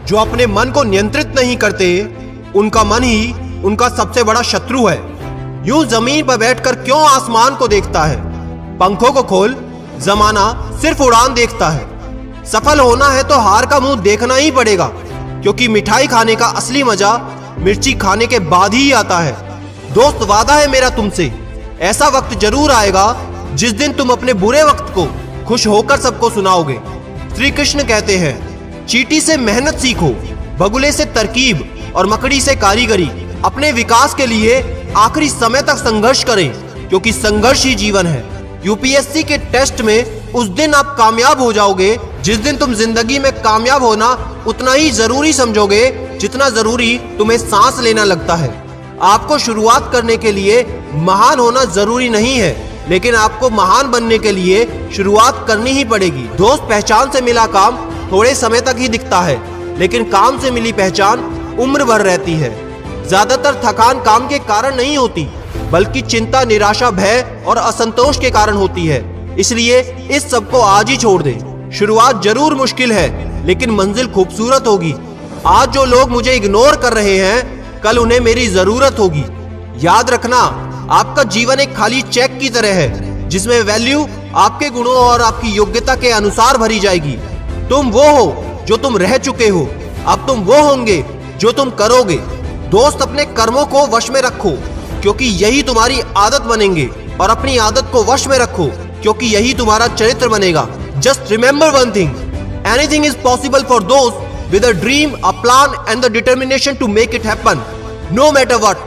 जो अपने मन को नियंत्रित नहीं करते, उनका मन ही उनका सबसे बड़ा शत्रु है। यूं जमीन पर बैठकर क्यों आसमान को देखता है? पंखों को खोल, जमाना सिर्फ उड़ान देखता है। सफल होना है तो हार का मुंह देखना ही पड़ेगा, क्योंकि मिठाई खाने का असली मजा मिर्ची खाने के बाद ही आता है। दोस्त, वादा है मेरा तुमसे, ऐसा वक्त जरूर आएगा जिस दिन तुम अपने बुरे वक्त को खुश होकर सबको सुनाओगे। श्री कृष्ण कहते हैं, चींटी से मेहनत सीखो, बगुले से तरकीब और मकड़ी से कारीगरी। अपने विकास के लिए आखिरी समय तक संघर्ष करें, क्योंकि संघर्ष ही जीवन है। यूपीएससी के टेस्ट में उस दिन आप कामयाब हो जाओगे जिस दिन तुम जिंदगी में कामयाब होना उतना ही जरूरी समझोगे जितना जरूरी तुम्हें सांस लेना लगता है। आपको शुरुआत करने के लिए महान होना जरूरी नहीं है, लेकिन आपको महान बनने के लिए शुरुआत करनी ही पड़ेगी। दोस्त, पहचान से मिला काम थोड़े समय तक ही दिखता है, लेकिन काम से मिली पहचान उम्र भर रहती है। ज्यादातर थकान काम के कारण नहीं होती, बल्कि चिंता, निराशा, भय और असंतोष के कारण होती है। इसलिए इस सब को आज ही छोड़ दे। शुरुआत जरूर मुश्किल है, लेकिन मंजिल खूबसूरत होगी। आज जो लोग मुझे इग्नोर कर रहे हैं, कल उन्हें मेरी जरूरत होगी। याद रखना, आपका जीवन एक खाली चेक की तरह है, जिसमें वैल्यू आपके गुणों और आपकी योग्यता के अनुसार भरी जाएगी। तुम वो हो जो तुम रह चुके हो, अब तुम वो होंगे जो तुम करोगे। दोस्त, अपने कर्मों को वश में रखो, क्योंकि यही तुम्हारी आदत बनेंगे, और अपनी आदत को वश में रखो, क्योंकि यही तुम्हारा चरित्र बनेगा। Just remember one thing, anything is possible for those with a dream, a plan and the determination to make it happen, no matter what.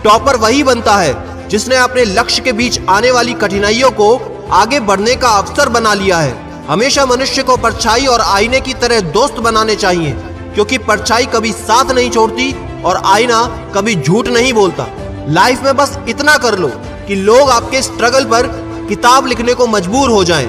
Topper वही बनता है जिसने अपने लक्ष्य के बीच आने वाली कठिनाइयों को आगे बढ़ने का अवसर बना लिया है। हमेशा मनुष्य को परछाई और आईने की तरह दोस्त बनाने चाहिए, क्योंकि परछाई कभी साथ नहीं छोड़ती और आईना कभी झूठ नहीं बोलता। लाइफ में बस इतना कर लो कि लोग आपके स्ट्रगल पर किताब लिखने को मजबूर हो जाएं।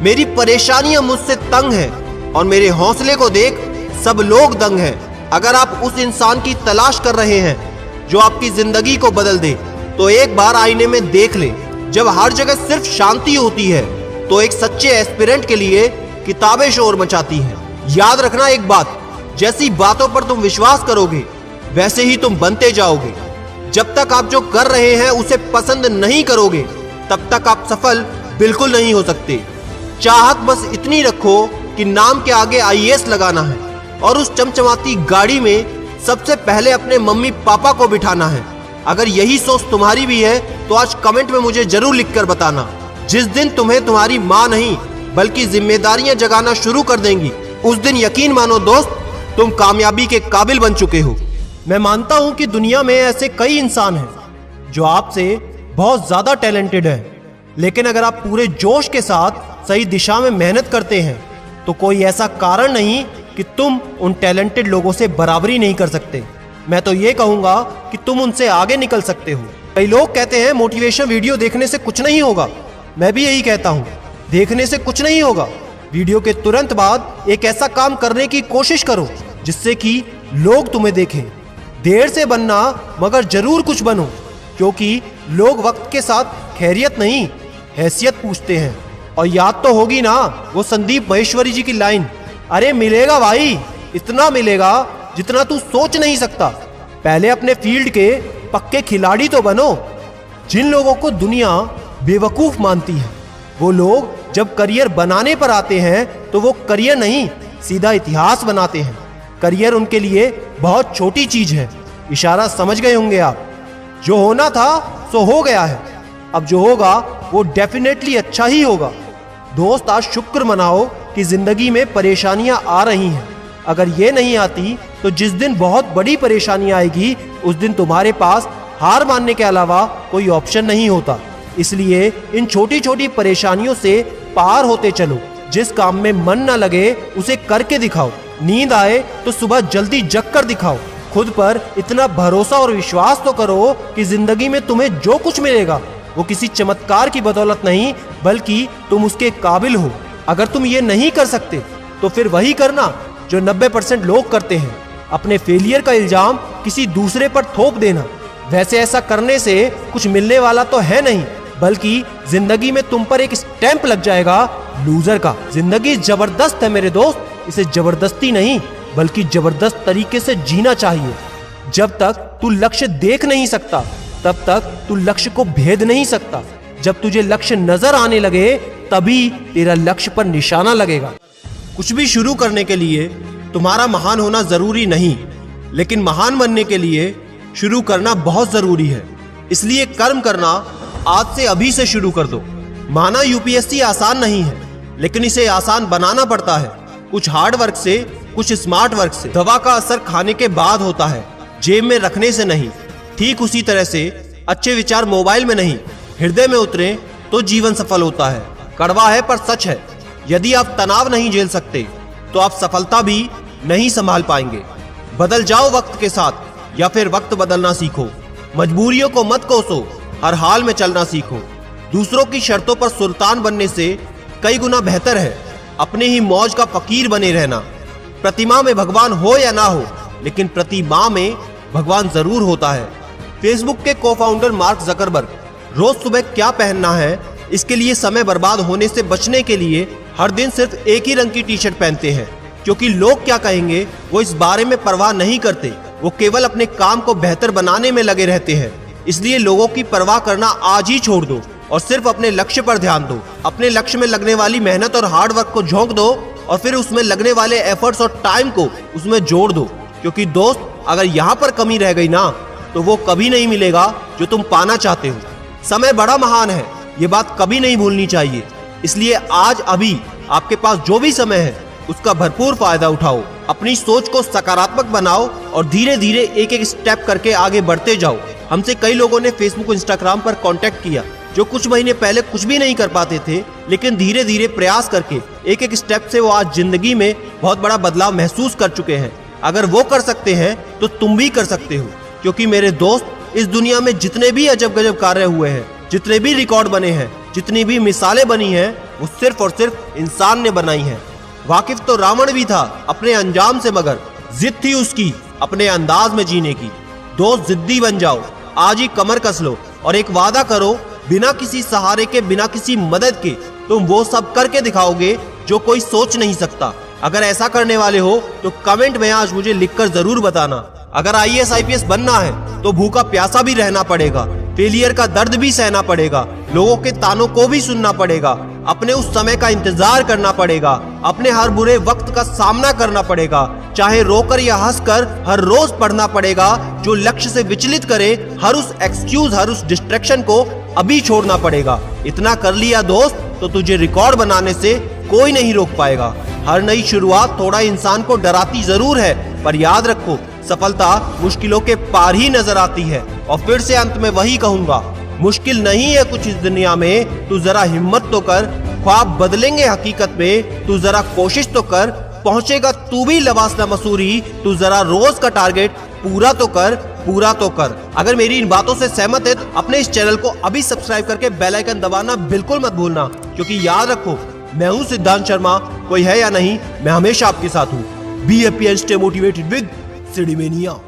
मेरी परेशानियां मुझसे तंग हैं और मेरे हौसले को देख सब लोग दंग हैं। अगर आप उस इंसान की तलाश कर रहे हैं जो आपकी जिंदगी को बदल दे, तो एक बार आईने में देख ले। जब हर जगह सिर्फ शांति होती है, तो एक सच्चे एस्पिरेंट के लिए किताबें शोर मचाती हैं। याद रखना एक बात, जैसी बातों पर तुम विश्वास करोगे, वैसे ही तुम बनते जाओगे। जब तक आप जो कर रहे हैं उसे पसंद नहीं करोगे, तब तक आप सफल बिल्कुल नहीं हो सकते। चाहत बस इतनी रखो कि नाम के आगे आईएएस लगाना है, और उस चमचमाती गाड़ी में सबसे पहले अपने मम्मी पापा को बिठाना है। अगर यही सोच तुम्हारी भी है, तो आज कमेंट में मुझे जरूर लिखकर बताना। जिस दिन तुम्हें तुम्हारी माँ नहीं बल्कि जिम्मेदारियां जगाना शुरू कर देंगी, उस दिन यकीन मानो दोस्त, तुम कामयाबी के काबिल बन चुके हो। मैं मानता हूं कि दुनिया में ऐसे कई इंसान हैं जो आपसे बहुत ज्यादा टैलेंटेड हैं, लेकिन अगर आप पूरे जोश के साथ सही दिशा में मेहनत करते हैं, तो कोई ऐसा कारण नहीं कि तुम उन टैलेंटेड लोगों से बराबरी नहीं कर सकते। मैं तो ये कहूंगा कि तुम उनसे आगे निकल सकते हो। कई लोग कहते हैं मोटिवेशन वीडियो देखने से कुछ नहीं होगा। मैं भी यही कहता हूँ, देखने से कुछ नहीं होगा। वीडियो के तुरंत बाद एक ऐसा काम करने की कोशिश करो जिससे कि लोग तुम्हें देखें। देर से बनना, मगर जरूर कुछ बनो, क्योंकि लोग वक्त के साथ खैरियत नहीं, हैसियत पूछते हैं। और याद तो होगी ना वो संदीप महेश्वरी जी की लाइन, अरे मिलेगा भाई, इतना मिलेगा जितना तू सोच नहीं सकता। पहले अपने फील्ड के पक्के खिलाड़ी तो बनो। जिन लोगों को दुनिया बेवकूफ मानती है, वो लोग जब करियर बनाने पर आते हैं तो वो करियर नहीं, सीधा इतिहास बनाते हैं। करियर उनके लिए बहुत छोटी चीज है। इशारा समझ गए होंगे आप। जो होना था सो हो गया है, अब जो होगा वो डेफिनेटली अच्छा ही होगा। दोस्त, आज शुक्र मनाओ कि जिंदगी में परेशानियां आ रही हैं। अगर ये नहीं आती तो जिस दिन बहुत बड़ी परेशानी आएगी, उस दिन तुम्हारे पास हार मानने के अलावा कोई ऑप्शन नहीं होता। इसलिए इन छोटी छोटी परेशानियों से पार होते चलो। जिस काम में मन न लगे उसे करके दिखाओ। नींद आए तो सुबह जल्दी जग कर दिखाओ। खुद पर इतना भरोसा और विश्वास तो करो कि जिंदगी में तुम्हें जो कुछ मिलेगा वो किसी चमत्कार की बदौलत नहीं, बल्कि तुम उसके काबिल हो। अगर तुम ये नहीं कर सकते तो फिर वही करना जो 90% लोग करते हैं, अपने फेलियर का इल्जाम किसी दूसरे पर थोप देना। वैसे ऐसा करने से कुछ मिलने वाला तो है नहीं, बल्कि जिंदगी में तुम पर एक स्टैंप लग जाएगा लूजर का। जिंदगी जबरदस्त है मेरे दोस्त, इसे जबरदस्ती नहीं बल्कि जबरदस्त तरीके से जीना चाहिए। जब तक तू लक्ष्य देख नहीं सकता तब तक तू लक्ष्य को भेद नहीं सकता। जब तुझे लक्ष्य नजर आने लगे तभी तेरा लक्ष्य पर निशाना लगेगा। कुछ भी शुरू करने के लिए तुम्हारा महान होना जरूरी नहीं, लेकिन महान बनने के लिए शुरू करना बहुत जरूरी है। इसलिए कर्म करना आज से अभी से शुरू कर दो। माना यूपीएससी आसान नहीं है, लेकिन इसे आसान बनाना पड़ता है। कुछ हार्ड वर्क से, कुछ स्मार्ट वर्क से। दवा का असर खाने के बाद होता है, जेब में रखने से नहीं। ठीक उसी तरह से अच्छे विचार मोबाइल में नहीं, हृदय में उतरे तो जीवन सफल होता है। कड़वा है पर सच है। यदि आप तनाव नहीं झेल सकते तो आप सफलता भी नहीं संभाल पाएंगे। बदल जाओ वक्त के साथ, या फिर वक्त बदलना सीखो। मजबूरियों को मत कोसो, हर हाल में चलना सीखो। दूसरों की शर्तों पर सुल्तान बनने से कई गुना बेहतर है अपने ही मौज का फकीर बने रहना। प्रतिमा में भगवान हो या ना हो, लेकिन प्रतिमा में भगवान जरूर होता है। फेसबुक के को-फाउंडर मार्क जकरबर्ग रोज सुबह क्या पहनना है इसके लिए समय बर्बाद होने से बचने के लिए हर दिन सिर्फ एक ही रंग की टी शर्ट पहनते हैं, क्योंकि लोग क्या कहेंगे वो इस बारे में परवाह नहीं करते। वो केवल अपने काम को बेहतर बनाने में लगे रहते हैं। इसलिए लोगों की परवाह करना आज ही छोड़ दो और सिर्फ अपने लक्ष्य पर ध्यान दो। अपने लक्ष्य में लगने वाली मेहनत और हार्ड वर्क को झोंक दो और फिर उसमें लगने वाले एफर्ट्स और टाइम को उसमें जोड़ दो। क्योंकि दोस्त, अगर यहाँ पर कमी रह गई ना तो वो कभी नहीं मिलेगा जो तुम पाना चाहते हो। समय बड़ा महान है, ये बात कभी नहीं भूलनी चाहिए। इसलिए आज अभी आपके पास जो भी समय है उसका भरपूर फायदा उठाओ। अपनी सोच को सकारात्मक बनाओ और धीरे धीरे एक एक स्टेप करके आगे बढ़ते जाओ। हमसे कई लोगों ने फेसबुक, इंस्टाग्राम पर कांटेक्ट किया, जो कुछ महीने पहले कुछ भी नहीं कर पाते थे, लेकिन धीरे धीरे प्रयास करके एक एक स्टेप से वो आज जिंदगी में बहुत बड़ा बदलाव महसूस कर चुके हैं। अगर वो कर सकते हैं तो तुम भी कर सकते हो। क्योंकि मेरे दोस्त, इस दुनिया में जितने भी अजब गजब कार्य हुए हैं, जितने भी रिकॉर्ड बने हैं, जितनी भी मिसालें बनी हैं, वो सिर्फ और सिर्फ इंसान ने बनाई हैं। वाकिफ तो रावण भी था अपने अंजाम से, मगर जिद थी उसकी अपने अंदाज में जीने की। दोस्त, जिद्दी बन जाओ, आज ही कमर कस लो और एक वादा करो, बिना किसी सहारे के, बिना किसी मदद के तुम वो सब करके दिखाओगे जो कोई सोच नहीं सकता। अगर ऐसा करने वाले हो तो कमेंट में आज मुझे लिखकर जरूर बताना। अगर IAS IPS बनना है तो भूखा प्यासा भी रहना पड़ेगा, फेलियर का दर्द भी सहना पड़ेगा, लोगों के तानों को भी सुनना पड़ेगा, अपने उस समय का इंतजार करना पड़ेगा, अपने हर बुरे वक्त का सामना करना पड़ेगा, चाहे रोकर या हंसकर हर रोज पढ़ना पड़ेगा। जो लक्ष्य से विचलित करे, हर उस एक्सक्यूज, हर उस डिस्ट्रैक्शन को अभी छोड़ना पड़ेगा। इतना कर लिया दोस्त तो तुझे रिकॉर्ड बनाने से कोई नहीं रोक पाएगा। हर नई शुरुआत थोड़ा इंसान को डराती जरूर है, पर याद रखो, सफलता मुश्किलों के पार ही नजर आती है। और फिर से अंत में वही कहूंगा, मुश्किल नहीं है कुछ इस दुनिया में, तू जरा हिम्मत तो कर। ख्वाब बदलेंगे हकीकत में, तू जरा कोशिश तो कर। पहुंचेगा तू भी लवासना मसूरी, तू जरा रोज का टारगेट पूरा तो कर, पूरा तो कर। अगर मेरी इन बातों से सहमत है तो अपने इस चैनल को अभी सब्सक्राइब करके बेल आइकन दबाना बिल्कुल मत भूलना। क्योंकि याद रखो, मैं हूं सिद्धांत शर्मा, कोई है या नहीं, मैं हमेशा आपके साथ हूं। Be happy and stay motivated with सिडीमेनिया।